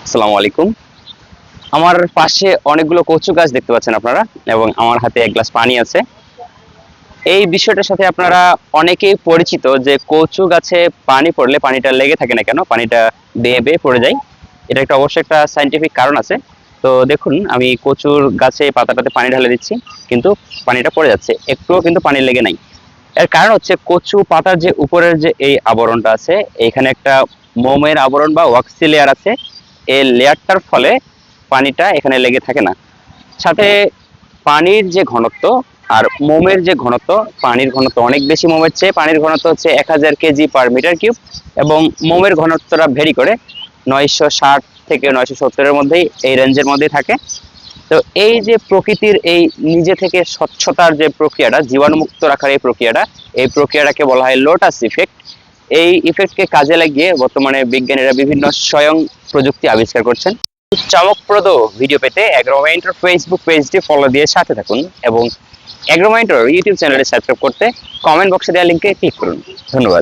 আসসালামু আলাইকুম। আমার পাশে অনেকগুলো কচু গাছ দেখতে পাচ্ছেন আপনারা, এবং আমার হাতে এক গ্লাস পানি আছে। এই বিষয়টার সাথে আপনারা অনেকেই পরিচিত যে কচু গাছে পানি পড়লে পানিটা লেগে থাকে না কেন, পানিটা বেয়ে বেয়ে পড়ে যায়। এটা একটা অবশ্যই একটা সাইন্টিফিক কারণ আছে। তো দেখুন, আমি কচুর গাছে পাতাটাতে পানি ঢালে দিচ্ছি, কিন্তু পানিটা পড়ে যাচ্ছে, একটুও কিন্তু পানি লেগে নাই। এর কারণ হচ্ছে কচু পাতার যে উপরের যে এই আবরণটা আছে, এইখানে একটা মোমের আবরণ বা ওয়াক্সি লেয়ার আছে। এই লেয়ারটার ফলে পানিটা এখানে লেগে থাকে না। সাথে পানির যে ঘনত্ব আর মোমের যে ঘনত্ব, পানির ঘনত্ব অনেক বেশি, মোমের চেয়ে পানির ঘনত্ব হচ্ছে 1000 কেজি/মিটার কিউব, এবং মোমের ঘনত্বটা ভেরি করে 960 থেকে 970-এর মধ্যেই, এই রেঞ্জের মধ্যেই থাকে। তো এই যে প্রকৃতির এই নিজে থেকে স্বচ্ছতার যে প্রক্রিয়াটা, জীবাণুমুক্ত রাখার এই প্রক্রিয়াটাকে বলা হয় লোটাস ইফেক্ট। এই ইফেক্টকে কাজে লাগিয়ে বর্তমানে বিজ্ঞানীরা বিভিন্ন স্বয়ং প্রযুক্তি আবিষ্কার করছেন। চমকপ্রদ ভিডিও পেতে অ্যাগ্রোমাইন্ডের ফেসবুক পেজটি ফলো দিয়ে সাথে থাকুন, এবং অ্যাগ্রোমাইন্ডের ইউটিউব চ্যানেলে সাবস্ক্রাইব করতে কমেন্ট বক্সে দেওয়া লিঙ্কে ক্লিক করুন। ধন্যবাদ।